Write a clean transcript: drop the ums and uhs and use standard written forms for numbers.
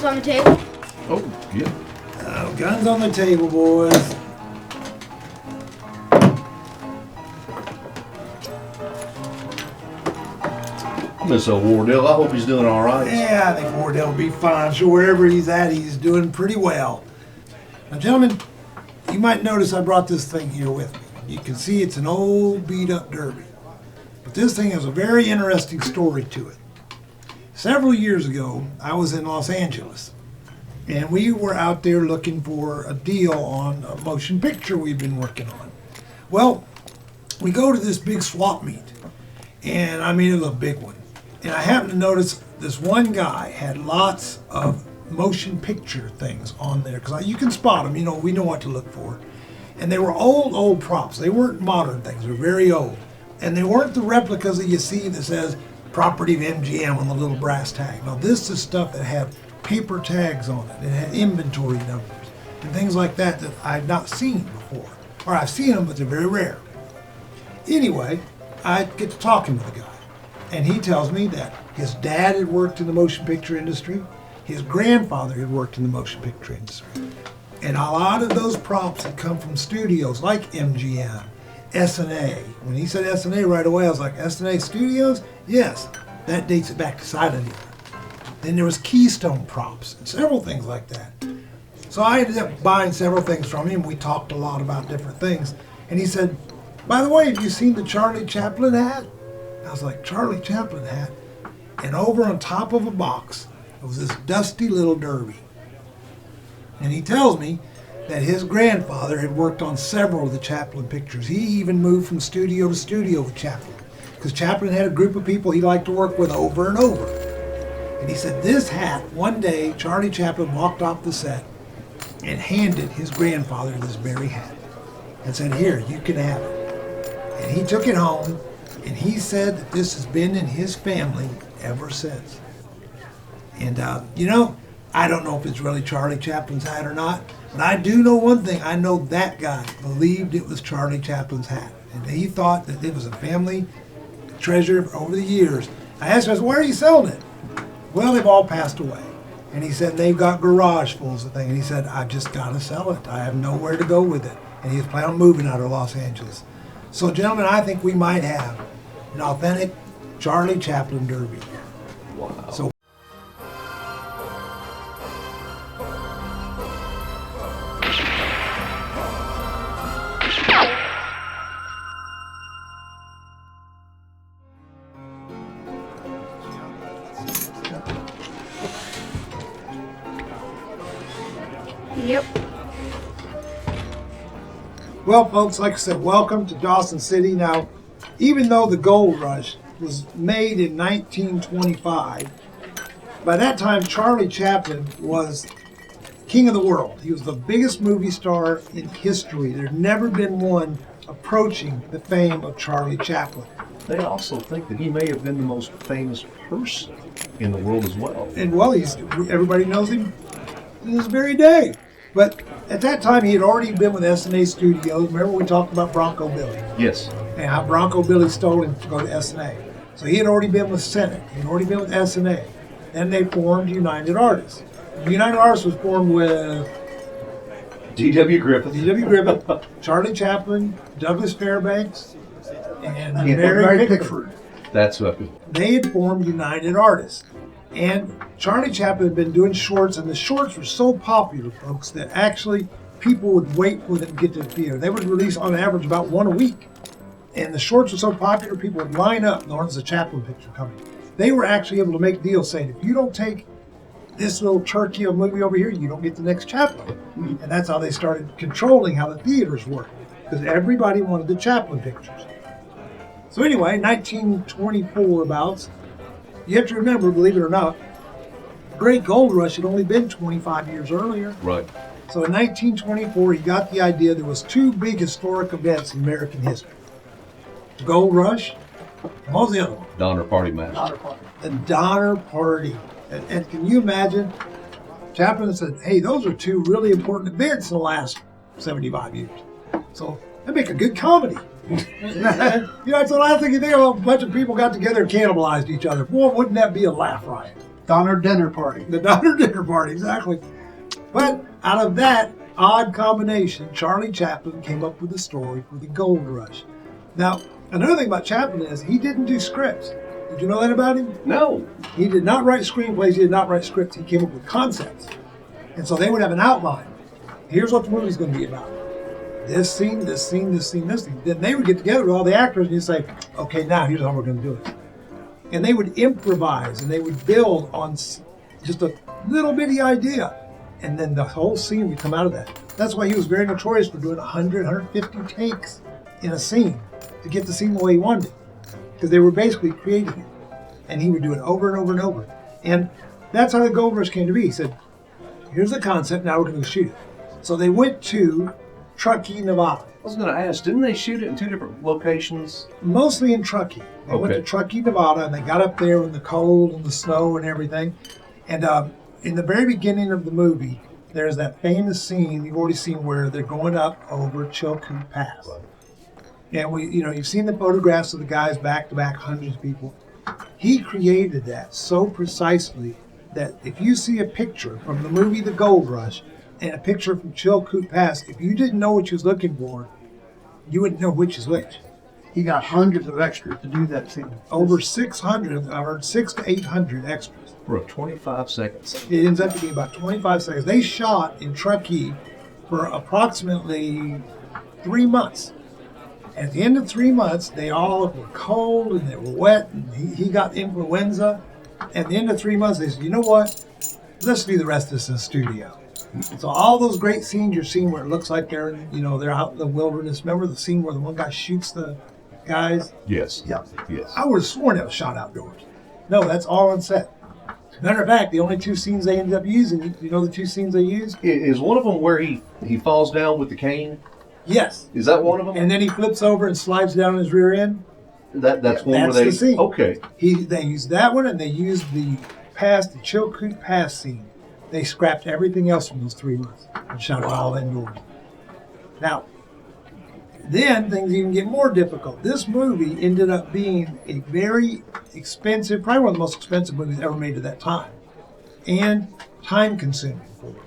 guns on the table? Oh, yeah. Guns on the table, boys. Miss Wardell, I hope he's doing all right. Yeah, I think Wardell will be fine. Sure, wherever he's at, he's doing pretty well. Now, gentlemen, you might notice I brought this thing here with me. You can see it's an old beat-up derby. But this thing has a very interesting story to it. Several years ago, I was in Los Angeles, and we were out there looking for a deal on a motion picture we've been working on. Well, we go to this big swap meet, and I mean, it was a big one. And I happened to notice this one guy had lots of motion picture things on there, because you can spot them, we know what to look for. And they were old props. They weren't modern things, they were very old. And they weren't the replicas that you see that says property of MGM on the little brass tag. No, this is stuff that had paper tags on it. It had inventory numbers and things like that that I've not seen before. Or I've seen them, but they're very rare. Anyway, I get to talking to the guy. And he tells me that his dad had worked in the motion picture industry. His grandfather had worked in the motion picture industry. And a lot of those props had come from studios like MGM, S&A. When he said S&A right away, I was like, S&A Studios? Yes, that dates it back to Silent Era. Then there was Keystone props and several things like that. So I ended up buying several things from him. We talked a lot about different things. And he said, by the way, have you seen the Charlie Chaplin hat? I was like, Charlie Chaplin hat? And over on top of a box was this dusty little derby. And he tells me that his grandfather had worked on several of the Chaplin pictures. He even moved from studio to studio with Chaplin, because Chaplin had a group of people he liked to work with over and over. And he said this hat, one day Charlie Chaplin walked off the set and handed his grandfather this very hat and said, here, you can have it. And he took it home, and he said that this has been in his family ever since. And, I don't know if it's really Charlie Chaplin's hat or not, but I do know one thing. I know that guy believed it was Charlie Chaplin's hat. And he thought that it was a family treasure over the years. I asked him, why are you selling it? Well, they've all passed away. And he said, they've got garage fulls of things. And he said, I just got to sell it. I have nowhere to go with it. And he was planning on moving out of Los Angeles. So, gentlemen, I think we might have an authentic Charlie Chaplin derby. Wow. So, Yep. well, folks, like I said, welcome to Dawson City. Now, even though the Goldrush was made in 1925, by that time Charlie Chaplin was king of the world. He was the biggest movie star in history. There's never been one approaching the fame of Charlie Chaplin. They also think that he may have been the most famous person in the world as well. And well, everybody knows him to this very day. But at that time, he had already been with S&A Studios. Remember we talked about Bronco Billy? Yes. And how Bronco Billy stole him to go to S&A. So he had already been with Senate. He had already been with S&A. Then they formed United Artists. United Artists was formed with D.W. Griffith. Charlie Chaplin, Douglas Fairbanks, and Mary Pickford. That's what. They had formed United Artists. And Charlie Chaplin had been doing shorts, and the shorts were so popular, folks, that actually people would wait for them to get to the theater. They would release on average about one a week. And the shorts were so popular, people would line up, and there's a Chaplin picture coming. They were actually able to make deals saying, if you don't take this little turkey of movie over here, you don't get the next Chaplin. And that's how they started controlling how the theaters worked, because everybody wanted the Chaplin pictures. So anyway, 1924 abouts, you have to remember, believe it or not, Great Goldrush had only been 25 years earlier. Right. So in 1924, he got the idea there was two big historic events in American history. The Gold Rush, and what was the other one? Donner Party Master. Donner Party. The Donner Party. And can you imagine? Chaplin said, hey, those are two really important events in the last 75 years. So that'd make a good comedy. It's the last thing you think of, a bunch of people got together and cannibalized each other. Boy, wouldn't that be a laugh riot? Donner dinner party. The Donner dinner party, exactly. But out of that odd combination, Charlie Chaplin came up with the story for the Goldrush. Now, another thing about Chaplin is he didn't do scripts. Did you know that about him? No. He did not write screenplays. He did not write scripts. He came up with concepts. And so they would have an outline. Here's what the movie's going to be about. This scene, this scene, this scene, this scene. Then they would get together with all the actors and say, okay, now here's how we're going to do it. And they would improvise and they would build on just a little bitty idea. And then the whole scene would come out of that. That's why he was very notorious for doing 100, 150 takes in a scene to get the scene the way he wanted it. Because they were basically creating it. And he would do it over and over and over. And that's how the Goldrush came to be. He said, here's the concept, now we're going to shoot it. So they went to Truckee, Nevada. I was going to ask, didn't they shoot it in 2 different locations? Mostly in Truckee. They went to Truckee, Nevada, and they got up there in the cold and the snow and everything. And in the very beginning of the movie, there's that famous scene you've already seen where they're going up over Chilkoot Pass. And you've seen the photographs of the guys back to back, hundreds of people. He created that so precisely that if you see a picture from the movie The Goldrush and a picture from Chilkoot Pass, if you didn't know what you was looking for, you wouldn't know which is which. He got hundreds of extras to do that scene. Over 600, or 600 to 800 extras. For 25 seconds. It ends up to be about 25 seconds. They shot in Truckee for approximately 3 months. At the end of 3 months, they all were cold and they were wet, and he got influenza. At the end of 3 months, they said, you know what? Let's do the rest of this in the studio. So all those great scenes you're seeing where it looks like they're out in the wilderness. Remember the scene where the one guy shoots the guys? Yes. Yeah. Yes. I would have sworn it was shot outdoors. No, that's all on set. Matter of fact, the only 2 scenes they ended up using, you know the 2 scenes they used? Is one of them where he falls down with the cane? Yes. Is that one of them? And then he flips over and slides down his rear end. That's one That's where they. the scene. Okay. They used that one, and they used the Chilkoot Pass scene. They scrapped everything else from those 3 months and shot it all indoors. Now, then things even get more difficult. This movie ended up being a very expensive, probably one of the most expensive movies ever made at that time, and time-consuming for them.